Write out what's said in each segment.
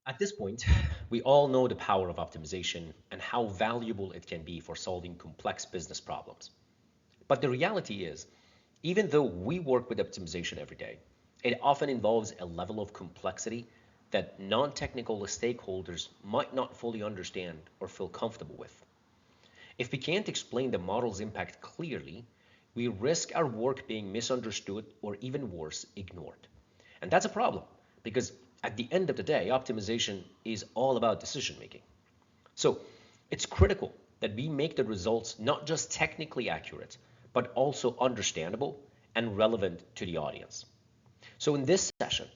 At this point, we all know the power of optimization and how valuable it can be for solving complex business problems. But the reality is, even though we work with optimization every day, it often involves a level of complexity that non-technical stakeholders might not fully understand or feel comfortable with. If we can't explain the model's impact clearly, we risk our work being misunderstood or even worse, ignored. And that's a problem because at the end of the day, optimization is all about decision making. So it's critical that we make the results not just technically accurate, but also understandable and relevant to the audience. So in this session,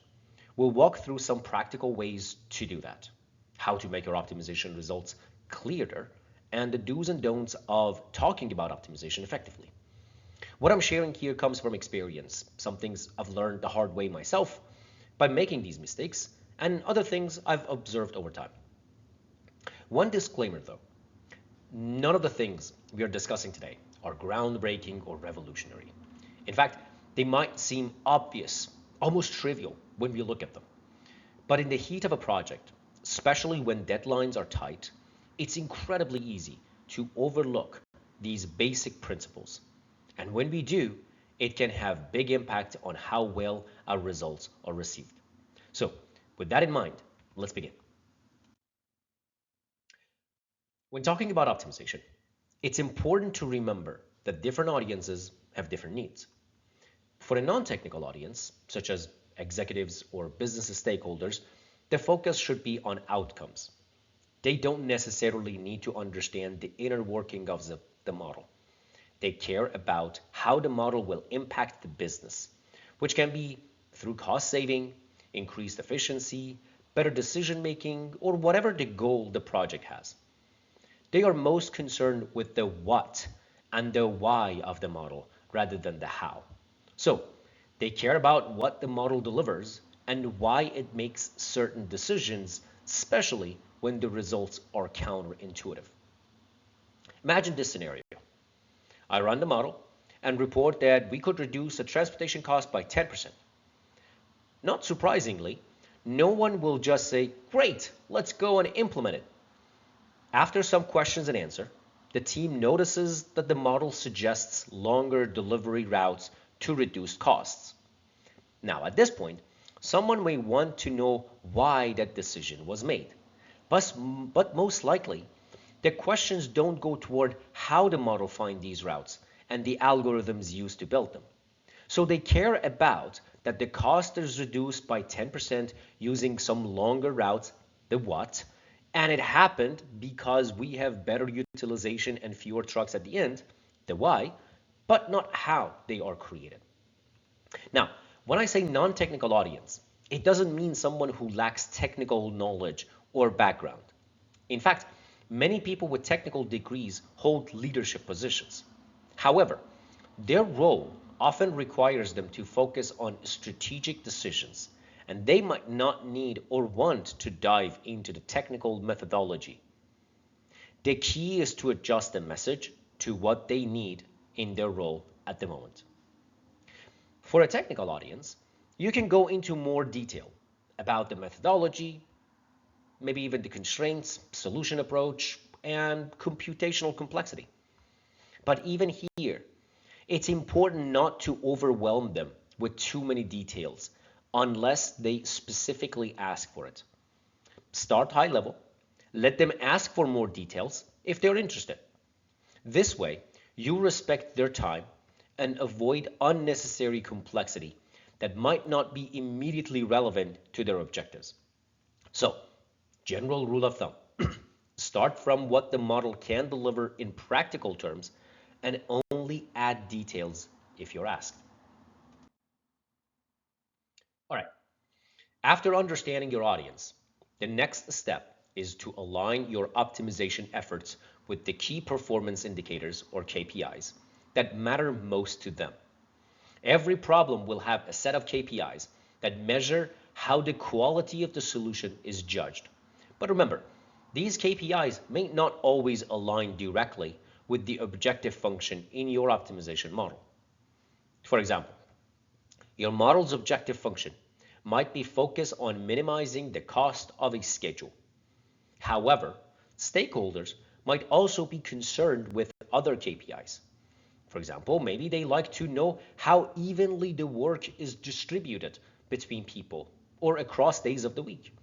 we'll walk through some practical ways to do that, how to make our optimization results clearer, and the do's and don'ts of talking about optimization effectively. What I'm sharing here comes from experience, some things I've learned the hard way myself by making these mistakes, and other things I've observed over time. One disclaimer though, none of the things we are discussing today are groundbreaking or revolutionary. In fact, they might seem obvious, almost trivial when we look at them. But in the heat of a project, especially when deadlines are tight, it's incredibly easy to overlook these basic principles. And when we do, it can have big impact on how well our results are received. So with that in mind, let's begin. When talking about optimization, it's important to remember that different audiences have different needs. For a non-technical audience, such as executives or business stakeholders, the focus should be on outcomes. They don't necessarily need to understand the inner working of the model. They care about how the model will impact the business, which can be through cost saving, increased efficiency, better decision making, or whatever the goal the project has. They are most concerned with the what and the why of the model rather than the how. So they care about what the model delivers and why it makes certain decisions, especially when the results are counterintuitive. Imagine this scenario. I run the model and report that we could reduce the transportation cost by 10%. Not surprisingly, no one will just say, great, let's go and implement it. After some questions and answer, the team notices that the model suggests longer delivery routes to reduce costs. Now, at this point, someone may want to know why that decision was made. But most likely, the questions don't go toward how the model finds these routes and the algorithms used to build them. So they care about that the cost is reduced by 10% using some longer routes, the what, and it happened because we have better utilization and fewer trucks at the end, the why, but not how they are created. Now, when I say non-technical audience, it doesn't mean someone who lacks technical knowledge or background. In fact, many people with technical degrees hold leadership positions. However, their role often requires them to focus on strategic decisions, and they might not need or want to dive into the technical methodology. The key is to adjust the message to what they need in their role at the moment. For a technical audience, you can go into more detail about the methodology, maybe even the constraints, solution approach, and computational complexity. But even here, it's important not to overwhelm them with too many details unless they specifically ask for it. Start high level, let them ask for more details if they're interested. This way, you respect their time and avoid unnecessary complexity that might not be immediately relevant to their objectives. So, general rule of thumb, start from what the model can deliver in practical terms and only add details if you're asked. All right, after understanding your audience, the next step is to align your optimization efforts with the key performance indicators or KPIs that matter most to them. Every problem will have a set of KPIs that measure how the quality of the solution is judged. But remember, these KPIs may not always align directly with the objective function in your optimization model. For example, your model's objective function might be focused on minimizing the cost of a schedule. However, stakeholders might also be concerned with other KPIs. For example, maybe they like to know how evenly the work is distributed between people or across days of the week,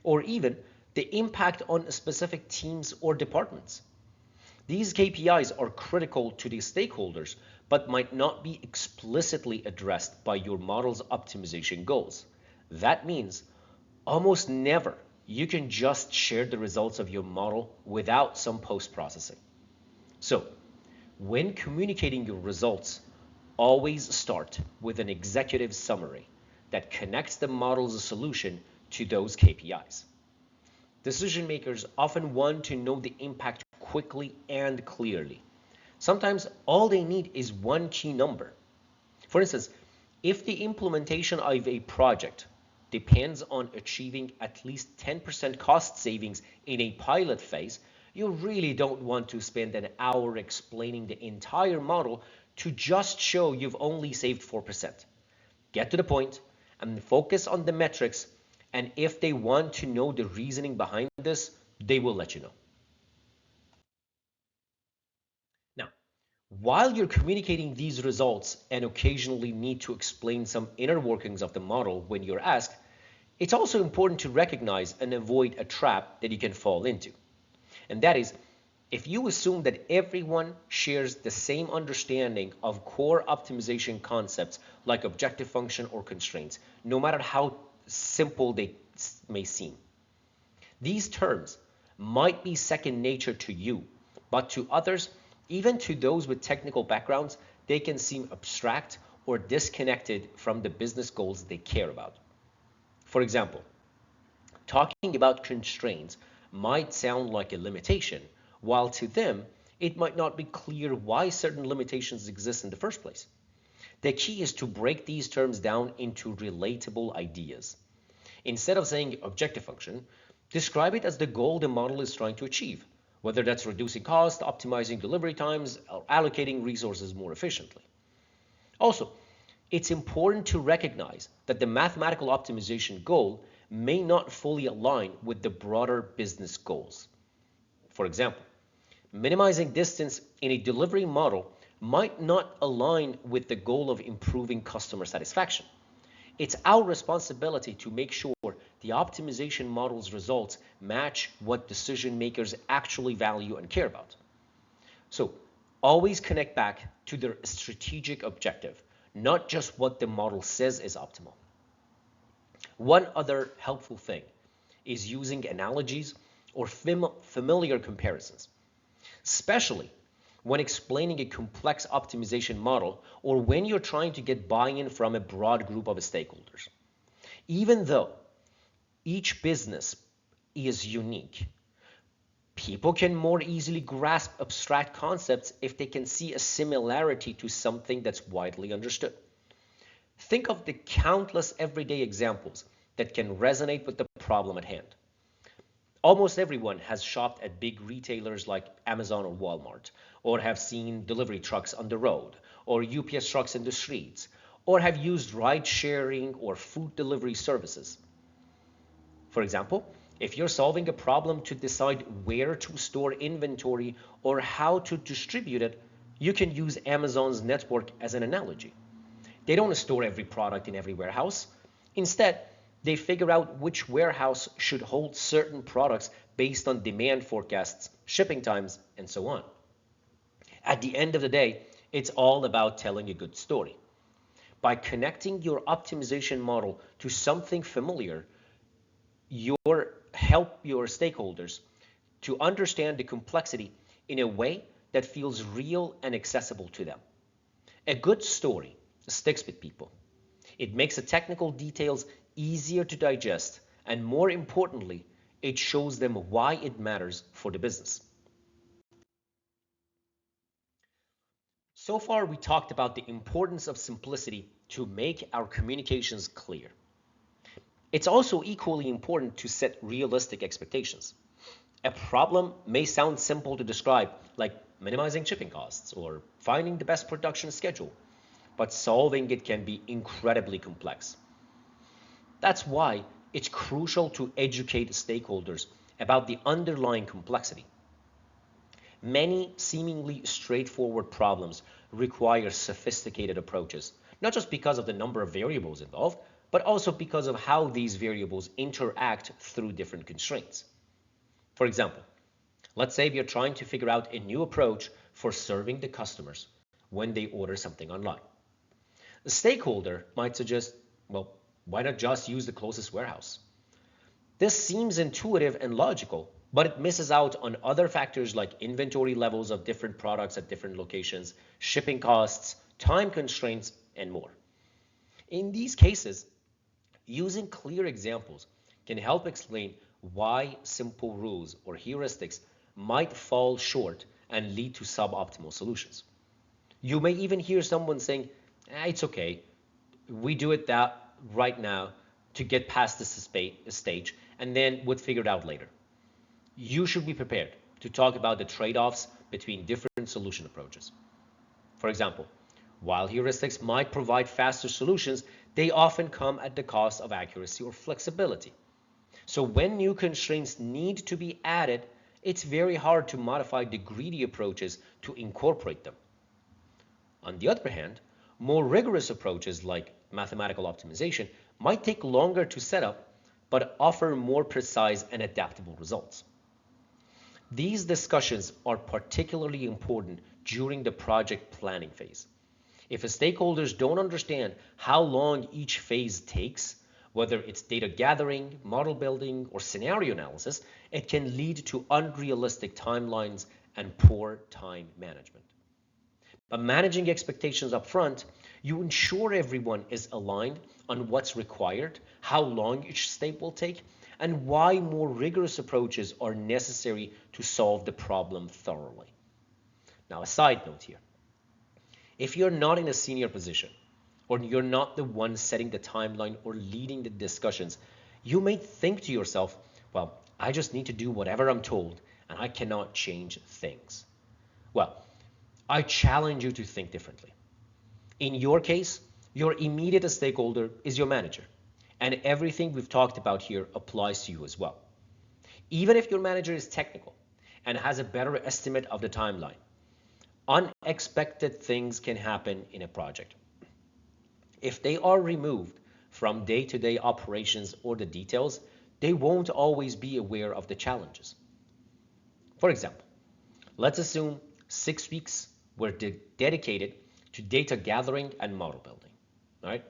or even the impact on specific teams or departments. These KPIs are critical to the stakeholders, but might not be explicitly addressed by your model's optimization goals. That means almost never you can just share the results of your model without some post-processing. So, when communicating your results, always start with an executive summary that connects the model's solution to those KPIs. Decision makers often want to know the impact quickly and clearly. Sometimes all they need is one key number. For instance, if the implementation of a project depends on achieving at least 10% cost savings in a pilot phase, you really don't want to spend an hour explaining the entire model to just show you've only saved 4%. Get to the point and focus on the metrics, and if they want to know the reasoning behind this, they will let you know. Now, while you're communicating these results and occasionally need to explain some inner workings of the model when you're asked, it's also important to recognize and avoid a trap that you can fall into. And that is, if you assume that everyone shares the same understanding of core optimization concepts like objective function or constraints, no matter how simple they may seem. These terms might be second nature to you, but to others, even to those with technical backgrounds, they can seem abstract or disconnected from the business goals they care about. For example, talking about constraints might sound like a limitation, while to them, it might not be clear why certain limitations exist in the first place. The key is to break these terms down into relatable ideas. Instead of saying objective function, describe it as the goal the model is trying to achieve, whether that's reducing cost, optimizing delivery times, or allocating resources more efficiently. Also, it's important to recognize that the mathematical optimization goal may not fully align with the broader business goals. For example, minimizing distance in a delivery model might not align with the goal of improving customer satisfaction. It's our responsibility to make sure the optimization model's results match what decision makers actually value and care about. So, always connect back to their strategic objective, not just what the model says is optimal. One other helpful thing is using analogies or familiar comparisons, especially when explaining a complex optimization model or when you're trying to get buy-in from a broad group of stakeholders. Even though each business is unique, people can more easily grasp abstract concepts if they can see a similarity to something that's widely understood. Think of the countless everyday examples that can resonate with the problem at hand. Almost everyone has shopped at big retailers like Amazon or Walmart, or have seen delivery trucks on the road, or UPS trucks in the streets, or have used ride sharing or food delivery services. For example, if you're solving a problem to decide where to store inventory or how to distribute it, you can use Amazon's network as an analogy. They don't store every product in every warehouse. Instead, they figure out which warehouse should hold certain products based on demand forecasts, shipping times, and so on. At the end of the day, it's all about telling a good story. By connecting your optimization model to something familiar, you help your stakeholders to understand the complexity in a way that feels real and accessible to them. A good story sticks with people. It makes the technical details easier to digest, and more importantly, it shows them why it matters for the business. So far, we talked about the importance of simplicity to make our communications clear. It's also equally important to set realistic expectations. A problem may sound simple to describe, like minimizing shipping costs or finding the best production schedule, but solving it can be incredibly complex. That's why it's crucial to educate stakeholders about the underlying complexity. Many seemingly straightforward problems require sophisticated approaches, not just because of the number of variables involved, but also because of how these variables interact through different constraints. For example, let's say we are trying to figure out a new approach for serving the customers when they order something online. The stakeholder might suggest, well, why not just use the closest warehouse? This seems intuitive and logical, but it misses out on other factors like inventory levels of different products at different locations, shipping costs, time constraints, and more. In these cases, using clear examples can help explain why simple rules or heuristics might fall short and lead to suboptimal solutions. You may even hear someone saying, it's okay, we do it that right now to get past this stage and then we'll figure it out later. You should be prepared to talk about the trade-offs between different solution approaches. For example, while heuristics might provide faster solutions, they often come at the cost of accuracy or flexibility. So when new constraints need to be added, it's very hard to modify the greedy approaches to incorporate them. On the other hand, more rigorous approaches like mathematical optimization might take longer to set up, but offer more precise and adaptable results. These discussions are particularly important during the project planning phase. If stakeholders don't understand how long each phase takes, whether it's data gathering, model building, or scenario analysis, it can lead to unrealistic timelines and poor time management. By managing expectations up front, you ensure everyone is aligned on what's required, how long each step will take, and why more rigorous approaches are necessary to solve the problem thoroughly. Now, a side note here. If you're not in a senior position, or you're not the one setting the timeline or leading the discussions, you may think to yourself, well, I just need to do whatever I'm told, and I cannot change things. Well, I challenge you to think differently. In your case, your immediate stakeholder is your manager, and everything we've talked about here applies to you as well. Even if your manager is technical and has a better estimate of the timeline, unexpected things can happen in a project. If they are removed from day-to-day operations or the details, they won't always be aware of the challenges. For example, let's assume 6 weeks were dedicated to data gathering and model building. All right?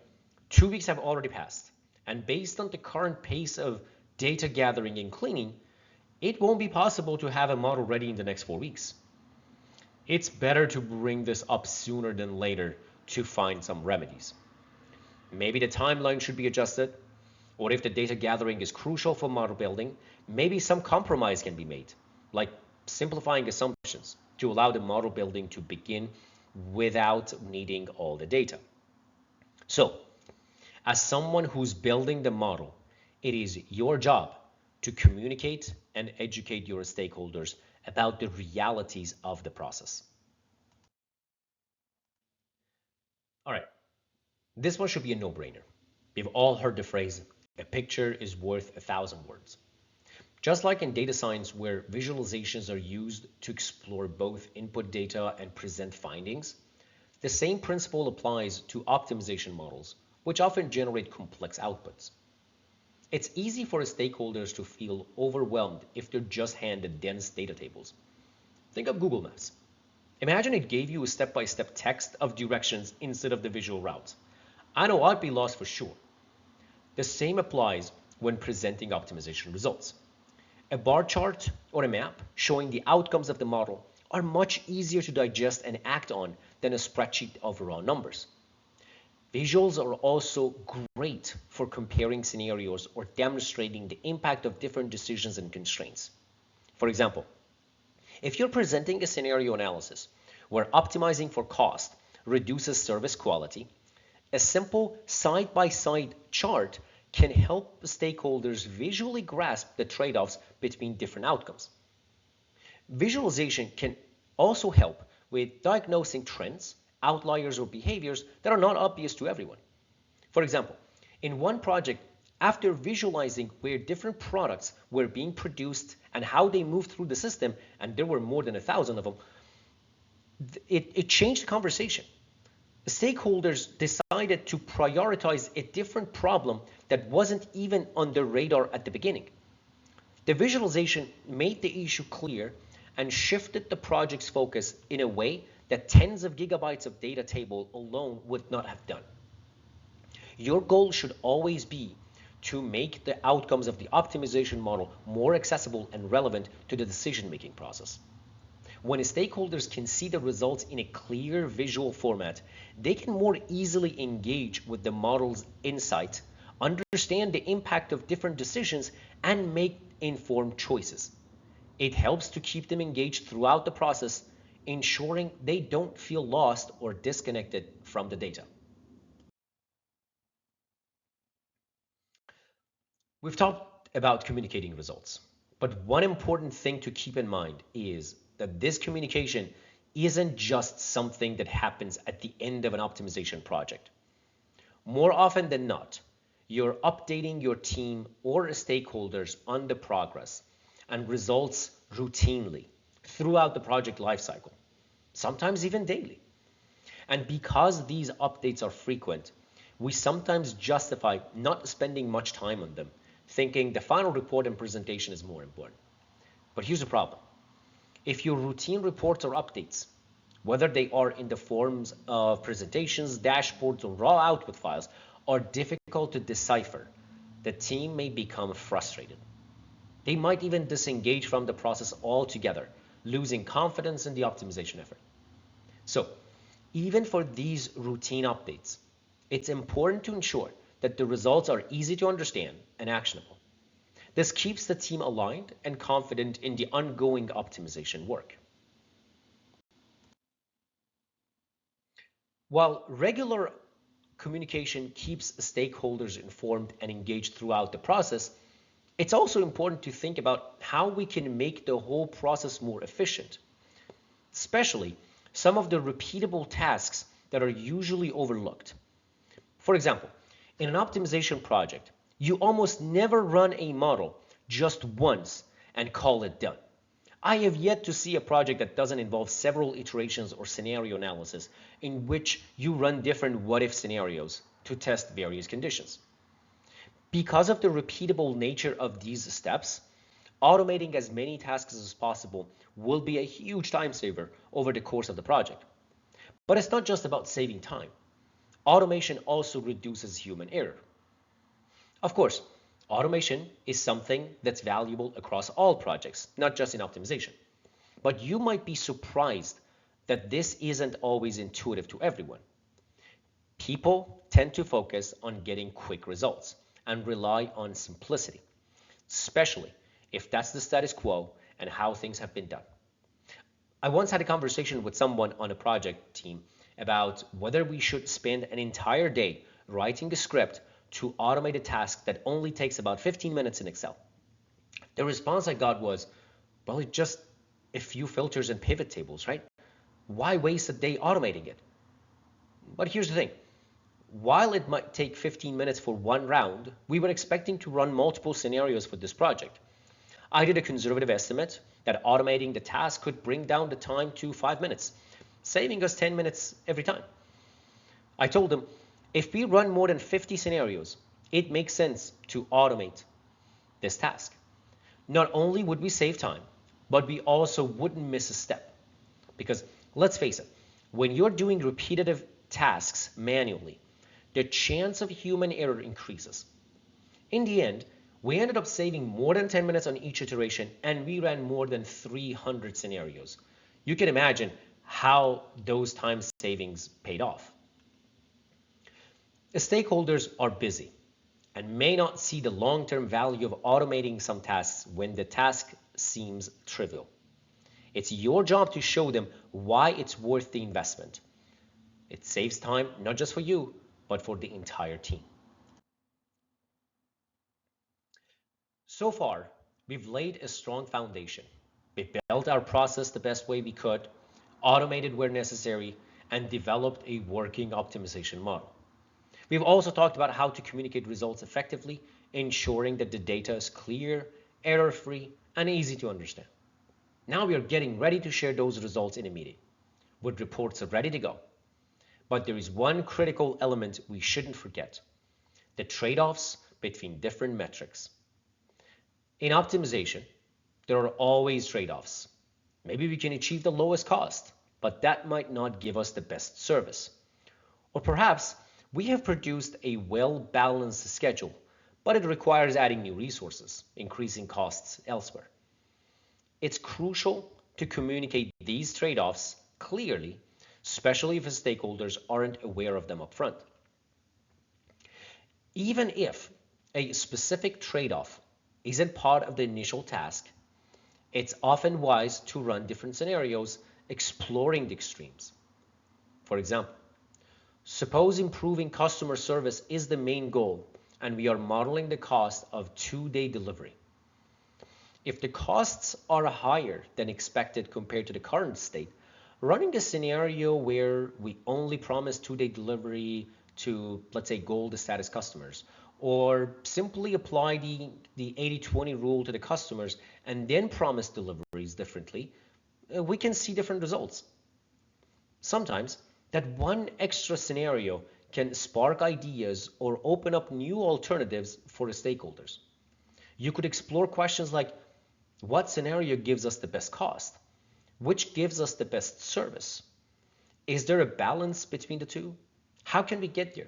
2 weeks have already passed, and based on the current pace of data gathering and cleaning, it won't be possible to have a model ready in the next 4 weeks. It's better to bring this up sooner than later to find some remedies. Maybe the timeline should be adjusted, or if the data gathering is crucial for model building, maybe some compromise can be made, like simplifying assumptions to allow the model building to begin without needing all the data. So, as someone who's building the model, it is your job to communicate and educate your stakeholders about the realities of the process. All right, this one should be a no-brainer. We've all heard the phrase, a picture is worth 1,000 words. Just like in data science where visualizations are used to explore both input data and present findings, the same principle applies to optimization models, which often generate complex outputs. It's easy for stakeholders to feel overwhelmed if they're just handed dense data tables. Think of Google Maps. Imagine it gave you a step-by-step text of directions instead of the visual routes. I know I'd be lost for sure. The same applies when presenting optimization results. A bar chart or a map showing the outcomes of the model are much easier to digest and act on than a spreadsheet of raw numbers. Visuals are also great for comparing scenarios or demonstrating the impact of different decisions and constraints. For example, if you're presenting a scenario analysis where optimizing for cost reduces service quality, a simple side-by-side chart can help stakeholders visually grasp the trade-offs between different outcomes. Visualization can also help with diagnosing trends, outliers, or behaviors that are not obvious to everyone. For example, in one project, After visualizing where different products were being produced and how they moved through the system, and there were more than 1,000 of them, it changed the conversation. The stakeholders decided to prioritize a different problem that wasn't even on their radar at the beginning. The visualization made the issue clear and shifted the project's focus in a way that tens of gigabytes of data table alone would not have done. Your goal should always be to make the outcomes of the optimization model more accessible and relevant to the decision-making process. When stakeholders can see the results in a clear visual format, they can more easily engage with the model's insight, understand the impact of different decisions, and make informed choices. It helps to keep them engaged throughout the process, ensuring they don't feel lost or disconnected from the data. We've talked about communicating results, but one important thing to keep in mind is that this communication isn't just something that happens at the end of an optimization project. More often than not, you're updating your team or stakeholders on the progress and results routinely throughout the project lifecycle, sometimes even daily. And because these updates are frequent, we sometimes justify not spending much time on them, thinking the final report and presentation is more important. But here's the problem. If your routine reports or updates, whether they are in the forms of presentations, dashboards, or raw output files, are difficult to decipher, the team may become frustrated. They might even disengage from the process altogether, losing confidence in the optimization effort. So, even for these routine updates, it's important to ensure that the results are easy to understand and actionable. This keeps the team aligned and confident in the ongoing optimization work. While regular communication keeps stakeholders informed and engaged throughout the process, it's also important to think about how we can make the whole process more efficient, especially some of the repeatable tasks that are usually overlooked. For example, in an optimization project, you almost never run a model just once and call it done. I have yet to see a project that doesn't involve several iterations or scenario analysis in which you run different what-if scenarios to test various conditions. Because of the repeatable nature of these steps, automating as many tasks as possible will be a huge time saver over the course of the project. But it's not just about saving time. Automation also reduces human error. Of course, automation is something that's valuable across all projects, not just in optimization. But you might be surprised that this isn't always intuitive to everyone. People tend to focus on getting quick results and rely on simplicity, especially if that's the status quo and how things have been done. I once had a conversation with someone on a project team about whether we should spend an entire day writing a script to automate a task that only takes about 15 minutes in Excel. The response I got was, well, it's just a few filters and pivot tables, right? Why waste a day automating it? But here's the thing. While it might take 15 minutes for one round, we were expecting to run multiple scenarios for this project. I did a conservative estimate that automating the task could bring down the time to 5 minutes, saving us 10 minutes every time. I told them, if we run more than 50 scenarios, it makes sense to automate this task. Not only would we save time, but we also wouldn't miss a step. Because let's face it, when you're doing repetitive tasks manually, the chance of human error increases. In the end, we ended up saving more than 10 minutes on each iteration, and we ran more than 300 scenarios. You can imagine how those time savings paid off. The stakeholders are busy and may not see the long-term value of automating some tasks when the task seems trivial. It's your job to show them why it's worth the investment. It saves time not just for you, but for the entire team. So far, we've laid a strong foundation. We built our process the best way we could, automated where necessary, and developed a working optimization model. We've also talked about how to communicate results effectively, ensuring that the data is clear, error-free, and easy to understand. Now we are getting ready to share those results in a meeting, with reports ready to go. But there is one critical element we shouldn't forget: the trade-offs between different metrics. In optimization, there are always trade-offs. Maybe we can achieve the lowest cost, but that might not give us the best service. Or perhaps we have produced a well-balanced schedule, but it requires adding new resources, increasing costs elsewhere. It's crucial to communicate these trade-offs clearly, especially if the stakeholders aren't aware of them upfront. Even if a specific trade-off isn't part of the initial task, it's often wise to run different scenarios exploring the extremes. For example, suppose improving customer service is the main goal and we are modeling the cost of 2-day delivery. If the costs are higher than expected compared to the current state, running a scenario where we only promise 2-day delivery to, let's say, gold status customers, or simply apply the 80-20 rule to the customers and then promise deliveries differently, we can see different results. Sometimes that one extra scenario can spark ideas or open up new alternatives for the stakeholders. You could explore questions like, what scenario gives us the best cost? Which gives us the best service? Is there a balance between the two? How can we get there?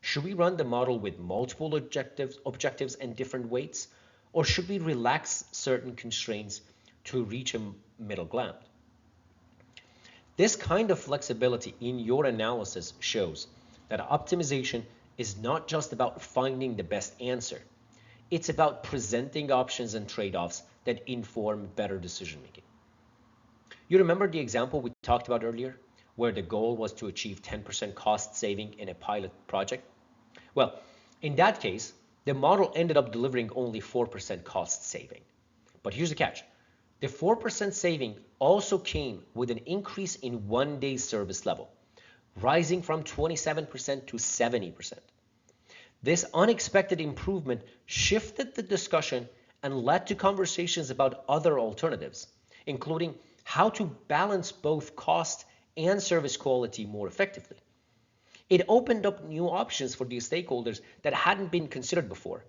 Should we run the model with multiple objectives and different weights? Or should we relax certain constraints to reach a middle ground? This kind of flexibility in your analysis shows that optimization is not just about finding the best answer. It's about presenting options and trade-offs that inform better decision making. You remember the example we talked about earlier, where the goal was to achieve 10% cost saving in a pilot project? Well, in that case, the model ended up delivering only 4% cost saving. But here's the catch. The 4% saving also came with an increase in 1-day service level, rising from 27% to 70%. This unexpected improvement shifted the discussion and led to conversations about other alternatives, including how to balance both cost and service quality more effectively. It opened up new options for the stakeholders that hadn't been considered before,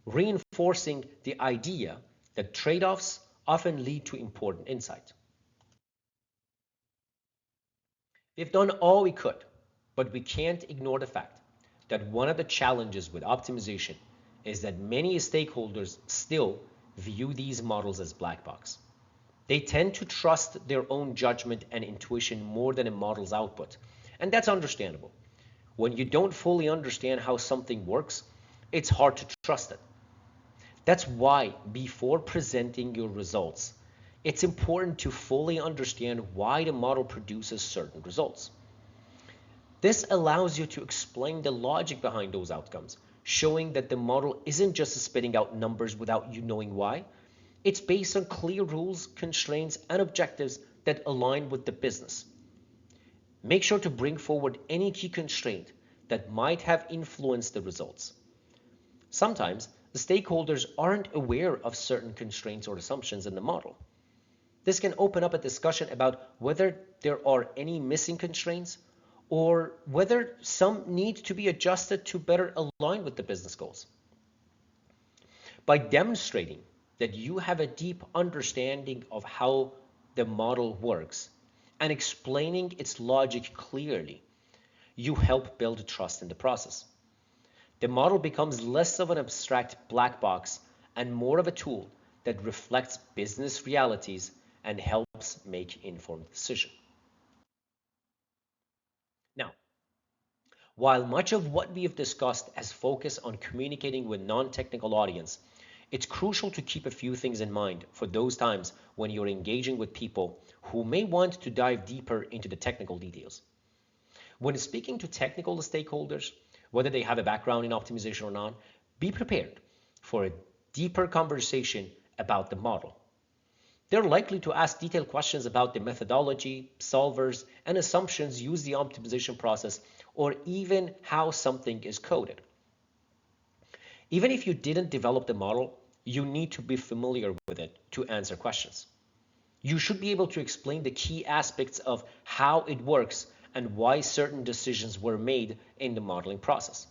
reinforcing the idea that trade-offs often lead to important insight. We've done all we could, but we can't ignore the fact that one of the challenges with optimization is that many stakeholders still view these models as black box. They tend to trust their own judgment and intuition more than a model's output, and that's understandable. When you don't fully understand how something works, it's hard to trust it. That's why before presenting your results, it's important to fully understand why the model produces certain results. This allows you to explain the logic behind those outcomes, showing that the model isn't just spitting out numbers without you knowing why. It's based on clear rules, constraints, and objectives that align with the business. Make sure to bring forward any key constraint that might have influenced the results. Sometimes the stakeholders aren't aware of certain constraints or assumptions in the model. This can open up a discussion about whether there are any missing constraints or whether some need to be adjusted to better align with the business goals. By demonstrating that you have a deep understanding of how the model works and explaining its logic clearly, you help build trust in the process. The model becomes less of an abstract black box and more of a tool that reflects business realities and helps make informed decisions. Now, while much of what we have discussed has focused on communicating with non-technical audience, it's crucial to keep a few things in mind for those times when you're engaging with people who may want to dive deeper into the technical details. When speaking to technical stakeholders, whether they have a background in optimization or not, be prepared for a deeper conversation about the model. They're likely to ask detailed questions about the methodology, solvers, and assumptions used in the optimization process, or even how something is coded. Even if you didn't develop the model, you need to be familiar with it to answer questions. You should be able to explain the key aspects of how it works and why certain decisions were made in the modeling process.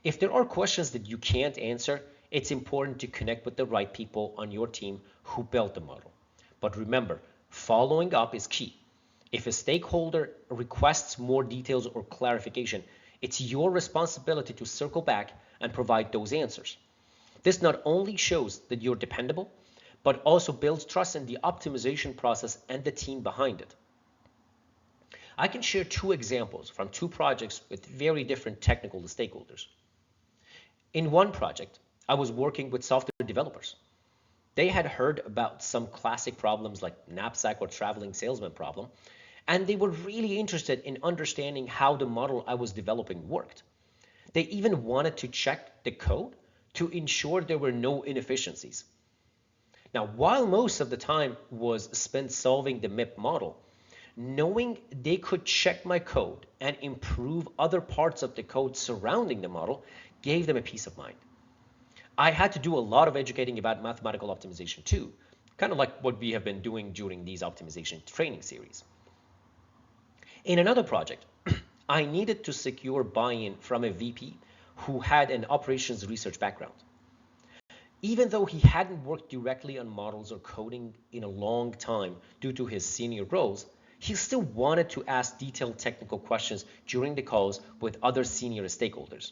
If there are questions that you can't answer, it's important to connect with the right people on your team who built the model. But remember, following up is key. If a stakeholder requests more details or clarification, it's your responsibility to circle back and provide those answers. This not only shows that you're dependable, but also builds trust in the optimization process and the team behind it. I can share two examples from two projects with very different technical stakeholders. In one project, I was working with software developers. They had heard about some classic problems like knapsack or traveling salesman problem, and they were really interested in understanding how the model I was developing worked. They even wanted to check the code to ensure there were no inefficiencies. Now, while most of the time was spent solving the MIP model, knowing they could check my code and improve other parts of the code surrounding the model gave them a peace of mind. I had to do a lot of educating about mathematical optimization too, kind of like what we have been doing during these optimization training series. In another project, I needed to secure buy-in from a VP who had an operations research background. Even though he hadn't worked directly on models or coding in a long time due to his senior roles, he still wanted to ask detailed technical questions during the calls with other senior stakeholders.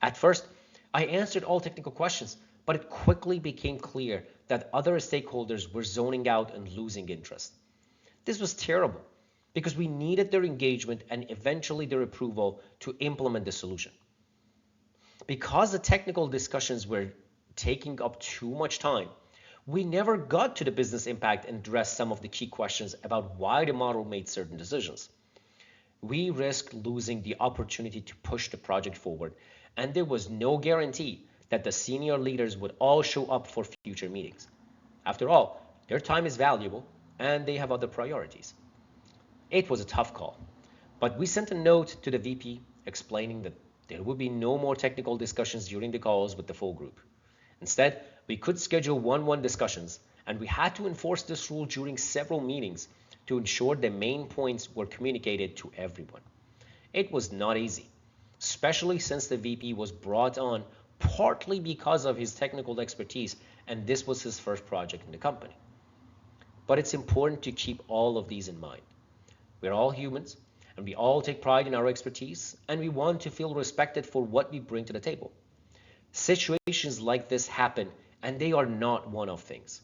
At first, I answered all technical questions, but it quickly became clear that other stakeholders were zoning out and losing interest. This was terrible because we needed their engagement and eventually their approval to implement the solution. Because the technical discussions were taking up too much time, we never got to the business impact and addressed some of the key questions about why the model made certain decisions. We risked losing the opportunity to push the project forward, and there was no guarantee that the senior leaders would all show up for future meetings. After all, their time is valuable and they have other priorities. It was a tough call, but we sent a note to the VP explaining that there would be no more technical discussions during the calls with the full group. Instead, we could schedule one-on-one discussions, and we had to enforce this rule during several meetings to ensure the main points were communicated to everyone. It was not easy, especially since the VP was brought on partly because of his technical expertise, and this was his first project in the company. But it's important to keep all of these in mind. We're all humans, and we all take pride in our expertise, and we want to feel respected for what we bring to the table. Situations like this happen, and they are not one-off things.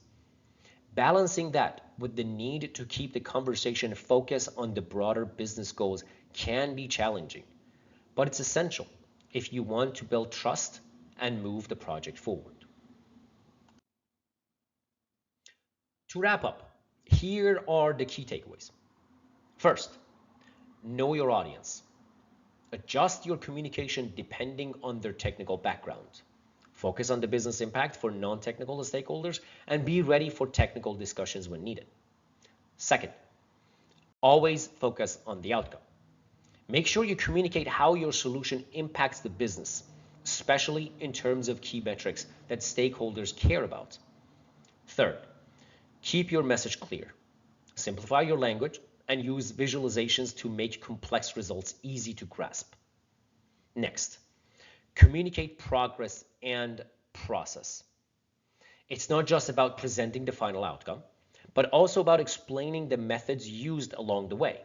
Balancing that with the need to keep the conversation focused on the broader business goals can be challenging, but it's essential if you want to build trust and move the project forward. To wrap up, here are the key takeaways. First, know your audience. Adjust your communication depending on their technical background. Focus on the business impact for non-technical stakeholders and be ready for technical discussions when needed. Second, always focus on the outcome. Make sure you communicate how your solution impacts the business, especially in terms of key metrics that stakeholders care about. Third, keep your message clear. Simplify your language and use visualizations to make complex results easy to grasp. Next, communicate progress and process. It's not just about presenting the final outcome, but also about explaining the methods used along the way.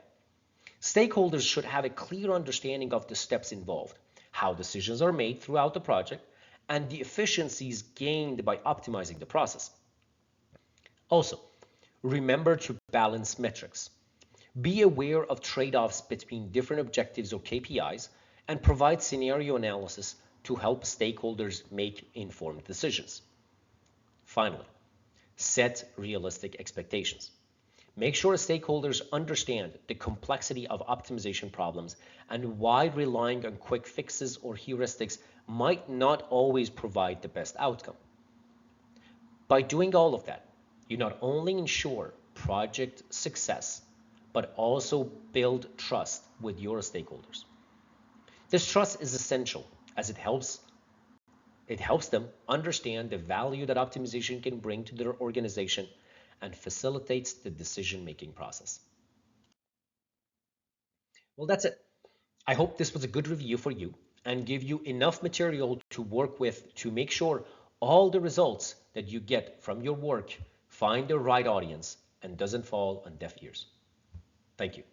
Stakeholders should have a clear understanding of the steps involved, how decisions are made throughout the project, and the efficiencies gained by optimizing the process. Also, remember to balance metrics. Be aware of trade-offs between different objectives or KPIs and provide scenario analysis to help stakeholders make informed decisions. Finally, set realistic expectations. Make sure stakeholders understand the complexity of optimization problems and why relying on quick fixes or heuristics might not always provide the best outcome. By doing all of that, you not only ensure project success, but also build trust with your stakeholders. This trust is essential as it helps It helps them understand the value that optimization can bring to their organization and facilitates the decision-making process. Well, that's it. I hope this was a good review for you and give you enough material to work with to make sure all the results that you get from your work find the right audience and doesn't fall on deaf ears. Thank you.